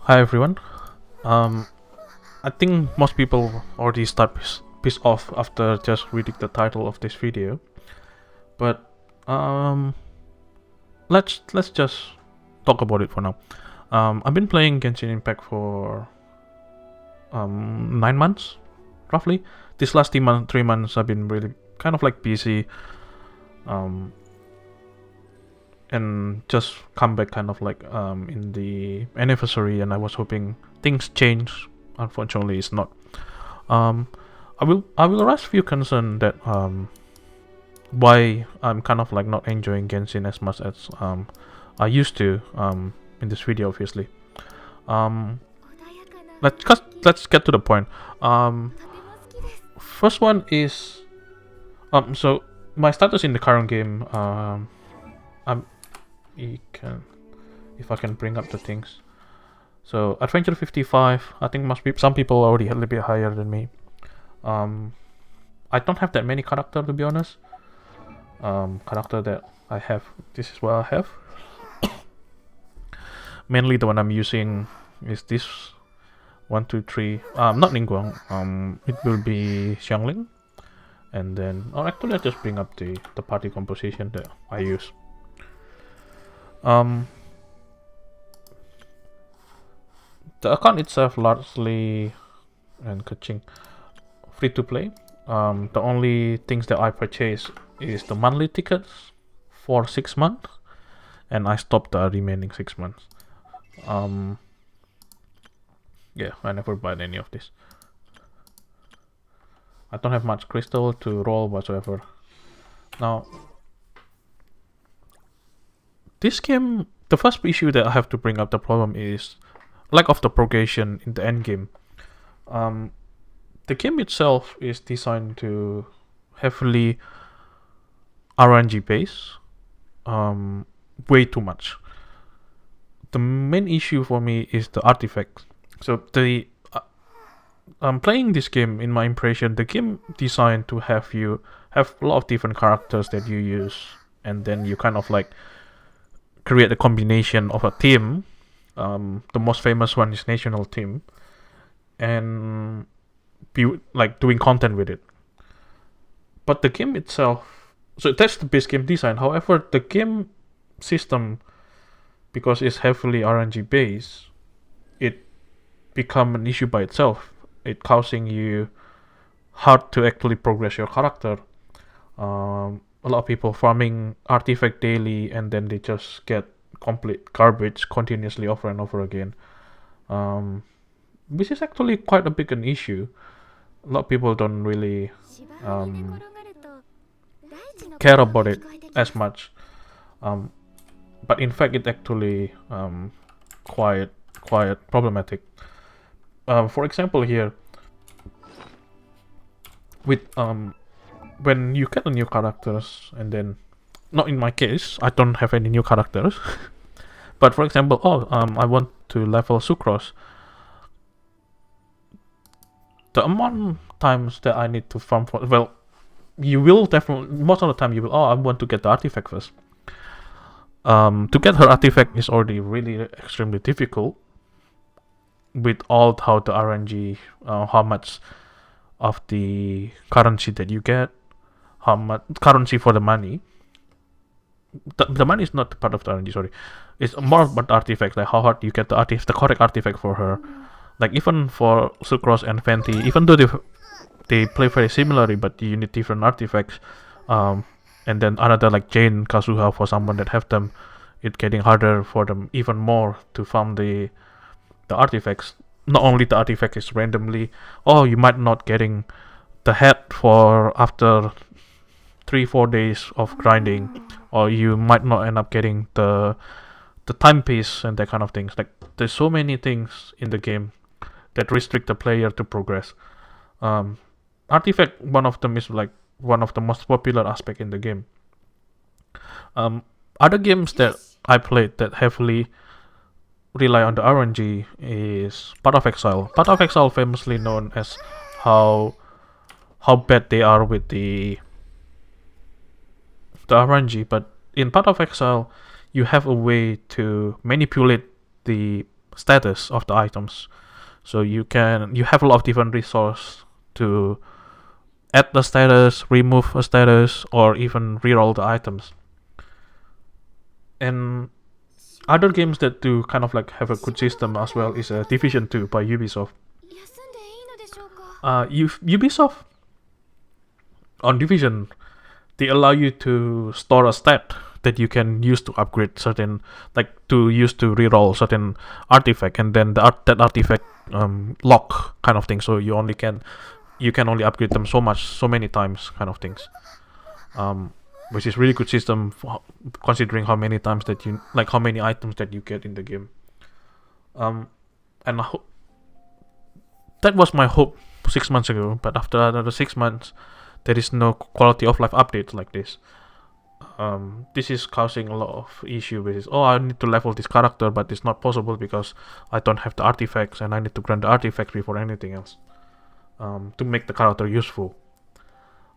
Hi everyone. Um, I think most people already start pissed off after just reading the title of this video. But um, let's just talk about it for now. I've been playing Genshin Impact for 9 months, roughly. This last 3 months, I've been really kind of like busy, um, and just come back kind of like in the anniversary, and I was hoping things change. Unfortunately, it's not. Um, I will raise a few concerns that why I'm kind of like not enjoying Genshin as much as I used to in this video, obviously. Um, let's get to the point. First one is so my status in the current game. I'm you can if I can bring up the things. So adventure 55. I think must be some people already a little bit higher than me. I don't have that many character, to be honest. Character that I have, this is what I have. Mainly the one I'm using is this 1, 2, 3. Not Ningguang. It will be Xiangling, and then actually I'll just bring up the party composition that I use. The account itself largely and kaching free to play. The only things that I purchase is the monthly tickets for 6 months, and I stopped the remaining 6 months. Yeah, I never buy any of this. I don't have much crystal to roll whatsoever. Now, this game, the first issue that I have to bring up the problem is lack of the progression in the end game. The game itself is designed to heavily RNG base, way too much. The main issue for me is the artifacts. So playing this game, in my impression, the game designed to have you have a lot of different characters that you use, and then you kind of like create a combination of a team. The most famous one is National Team, and be like doing content with it. But the game itself, so that's the base game design. However, the game system, because it's heavily RNG based, it become an issue by itself. It causing you hard to actually progress your character. A lot of people farming artifact daily, and then they just get complete garbage continuously over and over again. Which is actually quite a big an issue. A lot of people don't really care about it as much. But in fact, it actually quite problematic. For example, here with when you get a new characters, and then not in my case, I don't have any new characters. But for example, I want to level Sucrose. The amount times that I need to farm for, well, you will definitely, most of the time you will, I want to get the artifact first. To get her artifact is already really extremely difficult with all how the RNG, how much of the currency that you get, how much currency for the money. The money is not part of the RNG, sorry. It's more about artifacts, like how hard you get the correct artifact for her. Like even for Sucrose and Fenty, even though they play very similarly, but you need different artifacts. And then another like Jane, Kazuha, for someone that have them, it's getting harder for them even more to farm the artifacts. Not only the artifact is randomly, you might not getting the head for after 3-4 days of grinding, or you might not end up getting the timepiece and that kind of things. Like there's so many things in the game that restrict the player to progress. Artifact, one of them is like one of the most popular aspect in the game. Other games that I played that heavily rely on the RNG is Path of Exile. Path of Exile famously known as how bad they are with the RNG, but in Path of Exile you have a way to manipulate the status of the items. So you have a lot of different resources to add the status, remove a status, or even reroll the items. And other games that do kind of like have a good system as well is Division 2 by Ubisoft. Ubisoft on Division, they allow you to store a stat that you can use to upgrade certain, like to use to reroll certain artifact, and then that artifact lock kind of thing. So you can only upgrade them so many times, kind of things. Which is really good system considering how many times that how many items that you get in the game. And that was my hope 6 months ago, but after another 6 months, there is no quality of life update like this. This is causing a lot of issue with this. I need to level this character, but it's not possible because I don't have the artifacts, and I need to grant the artifacts before anything else to make the character useful.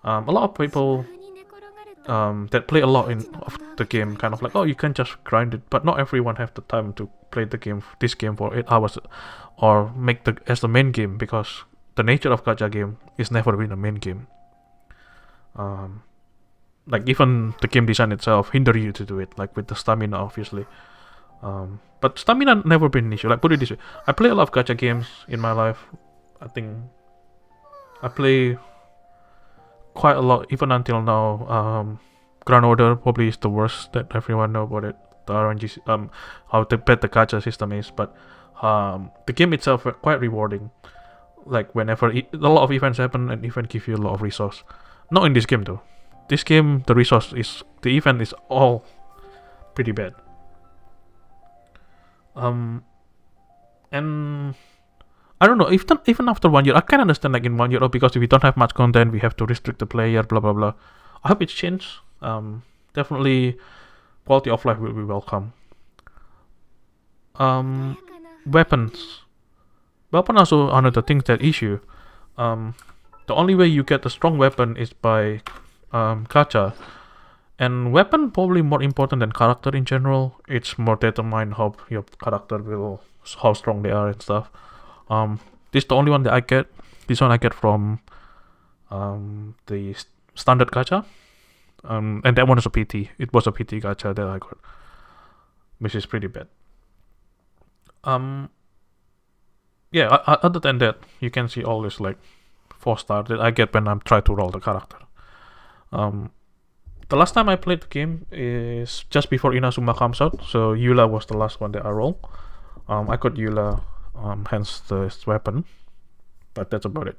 A lot of people that play a lot of the game kind of like, you can just grind it, but not everyone have the time to play this game for 8 hours or make as the main game, because the nature of gacha game is never been a main game. Like even the game design itself hinder you to do it, like with the stamina obviously. But stamina never been an issue. Like, put it this way, I play a lot of gacha games in my life. I think I play quite a lot even until now. Grand Order probably is the worst that everyone know about it. The RNG, how bad the gacha system is, but the game itself is quite rewarding. Like whenever a lot of events happen, and event give you a lot of resource. Not in this game though. This game, the event is all pretty bad. And I don't know, even after 1 year, I can understand like in 1 year, because if we don't have much content, we have to restrict the player, blah blah blah. I hope it's changed. Definitely quality of life will be welcome. Weapons also another thing that issue. The only way you get a strong weapon is by gacha, and weapon probably more important than character in general. It's more determined how your character how strong they are and stuff. This is the only one that I get. This one I get from the standard gacha, and that one is a PT. It was a PT gacha that I got, which is pretty bad. Other than that, you can see all this like 4-star that I get when I'm trying to roll the character. The last time I played the game is just before Inazuma comes out, so Eula was the last one that I rolled. I got Eula, hence this weapon, but that's about it.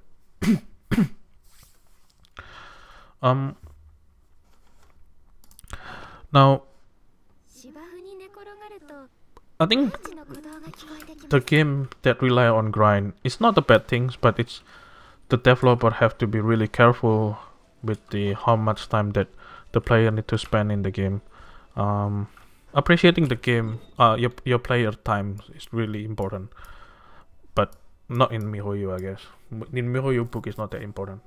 Now, I think the game that rely on grind is not the bad things, but it's the developer have to be really careful with how much time that the player need to spend in the game. Appreciating the game, your player time is really important, but not in MiHoYo, I guess. In MiHoYo book is not that important.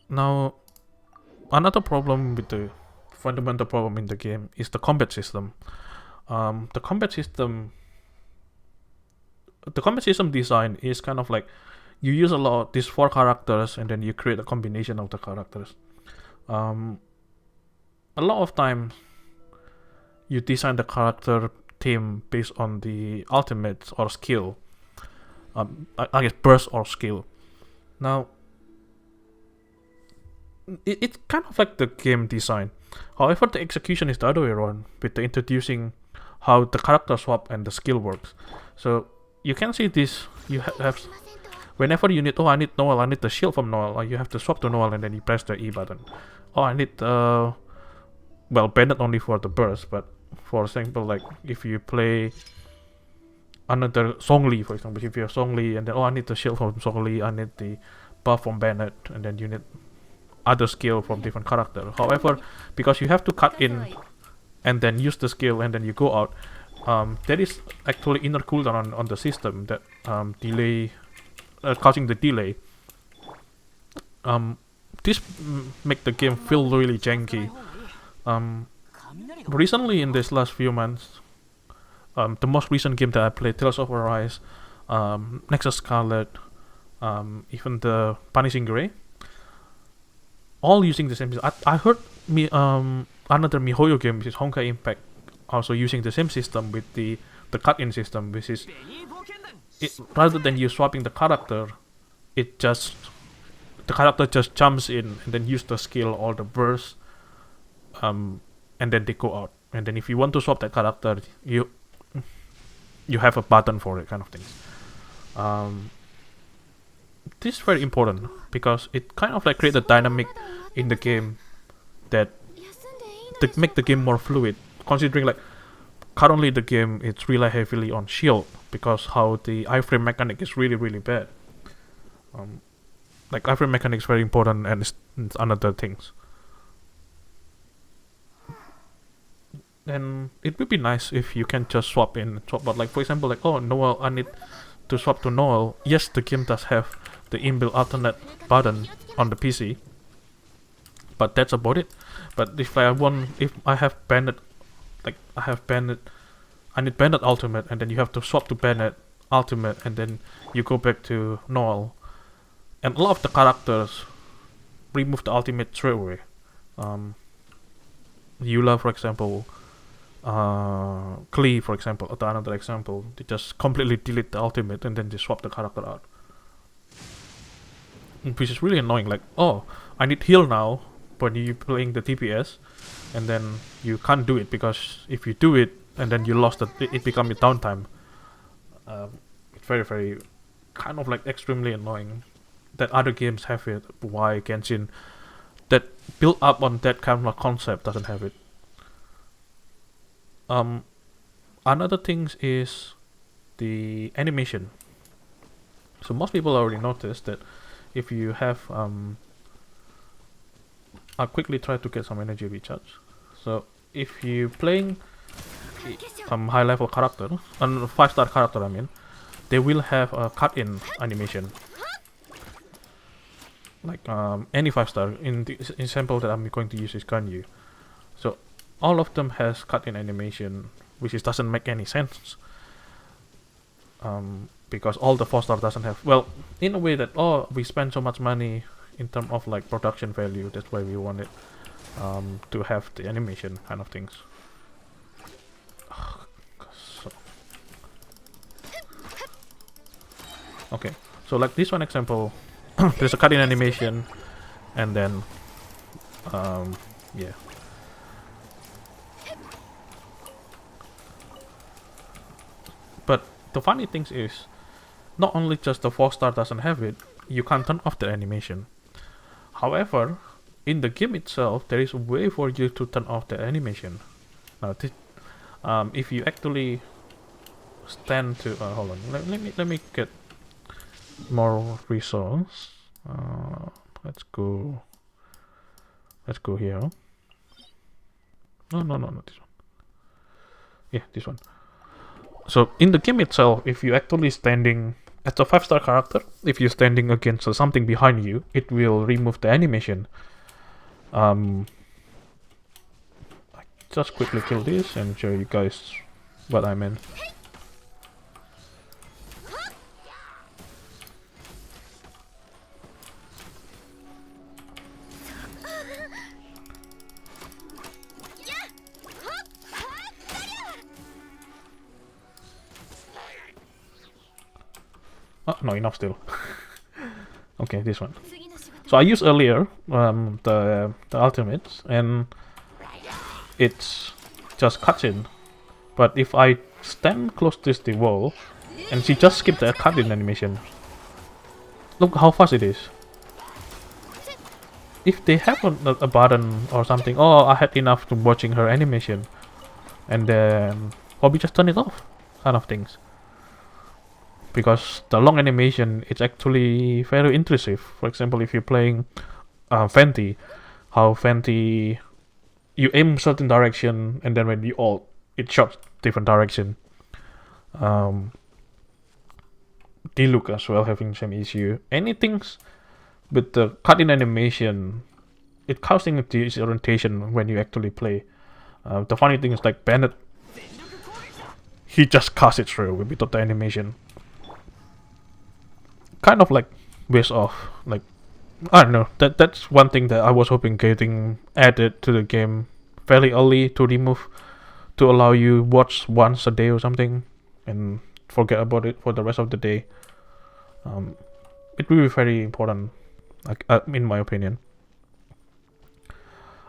Now, another problem with the fundamental problem in the game is the combat system. The combat system design is kind of like you use a lot of these 4 characters, and then you create a combination of the characters. A lot of times you design the character team based on the ultimate or skill. I guess burst or skill. Now, it's kind of like the game design. However, the execution is the other way around, with the introducing how the character swap and the skill works. So you can see this. You have whenever you need, I need Noel, I need the shield from Noel. You have to swap to Noel, and then you press the E button. I need Bennett only for the burst, but for example, like if you play another Songli, for example, if you have Songli, and then I need the shield from Songli, I need the buff from Bennett, and then you need other skill from different character. However, because you have to cut in and then use the skill and then you go out, there is actually inner cooldown on the system that causing the delay. This make the game feel really janky. recently in this last few months, the most recent game that I played, Tales of Arise, Nexus Scarlet, even the Punishing Grey, all using the same system. I heard another MiHoYo game, which is Honkai Impact, also using the same system with the cut-in system, which is rather than you swapping the character, the character just jumps in and then use the skill or the burst, and then they go out. And then if you want to swap that character, you have a button for it, kind of things. This is very important because it kind of like create a dynamic in the game that to make the game more fluid. Considering like currently the game it's rely heavily on shield because how the iframe mechanic is really bad. Like iframe mechanic is very important and it's another things. And it would be nice if you can just swap in, swap out. Like for example, like Noel, I need to swap to Noel. Yes, the game does have the inbuilt alternate button on the PC, but that's about it. But if I have Bandit, like I need Bandit Ultimate, and then you have to swap to Bandit Ultimate, and then you go back to Noel. And a lot of the characters remove the ultimate straight away. Eula, for example, Klee, for example, or another example, they just completely delete the ultimate and then they swap the character out. Which is really annoying, like, I need heal now when you're playing the TPS, and then you can't do it because if you do it and then you lost it becomes a downtime. It's very kind of like extremely annoying that other games have it. Why Genshin that built up on that kind of concept doesn't have it. Another thing is the animation. So most people already noticed that if you have I'll quickly try to get some energy recharge. So if you playing high level character, 5-star character I mean, they will have a cut-in animation. Like any 5-star, in the example that I'm going to use is Ganyu. So all of them has cut-in animation, which doesn't make any sense. Because all the 4-star doesn't have, well, in a way that we spend so much money in terms of like production value, that's why we want it to have the animation kind of things. Okay, so like this one example, there's a cut-in animation, and then yeah. But the funny thing is, not only just the 4-star doesn't have it, you can't turn off the animation. However, in the game itself, there is a way for you to turn off the animation. Now, if you actually stand to hold on, let me get more resource. Let's go here. No, not this one. Yeah, this one. So in the game itself, if you actually standing as a 5-star character, if you're standing against something behind you, it will remove the animation. I just quickly kill this and show you guys what I meant. No, enough still. Okay, this one. So I used earlier the ultimates, and it's just cuts in. But if I stand close to the wall, and she just skipped the cut in animation, look how fast it is. If they have a button or something, I had enough to watching her animation, and then we just turn it off, kind of things. Because the long animation is actually very intrusive. For example, if you're playing Fenty, how Fenty, you aim certain direction and then when you ult, it shots different direction. Diluc as well having same issue. Anything with the cut-in animation, it causing disorientation when you actually play. The funny thing is, like, Bennett, he just cast it through without the animation. Kind of like waste off. Like, I don't know. That's one thing that I was hoping getting added to the game fairly early to remove, to allow you watch once a day or something, and forget about it for the rest of the day. It will be very important, like, in my opinion.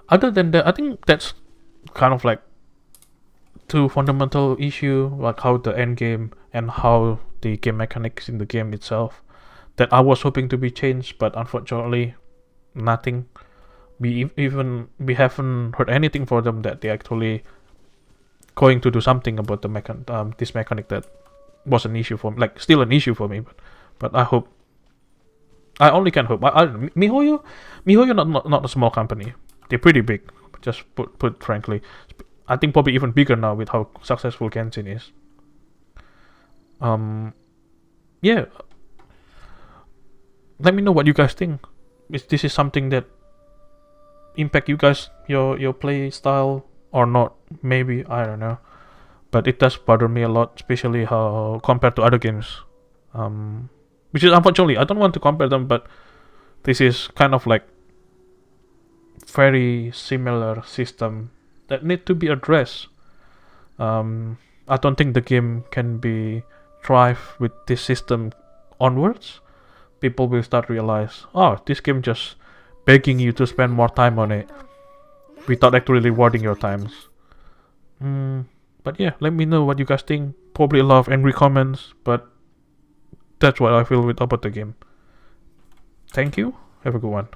Other than that, I think that's kind of like two fundamental issue, like how the end game and how the game mechanics in the game itself, that I was hoping to be changed, but unfortunately, nothing. We haven't heard anything from them that they actually going to do something about the this mechanic that was an issue for me, like still an issue for me. But I hope. I only can hope. MiHoYo, not a small company. They're pretty big. Just put frankly, I think probably even bigger now with how successful Genshin is. Yeah. Let me know what you guys think. Is this is something that impact you guys, your play style or not? Maybe, I don't know. But it does bother me a lot, especially how compared to other games. Which is unfortunately, I don't want to compare them, but this is kind of like very similar system that need to be addressed. I don't think the game can be thrive with this system onwards. People will start realize, oh, this game just begging you to spend more time on it without actually rewarding your times. But yeah, let me know what you guys think. Probably a lot of angry comments, but that's what I feel about the game. Thank you. Have a good one.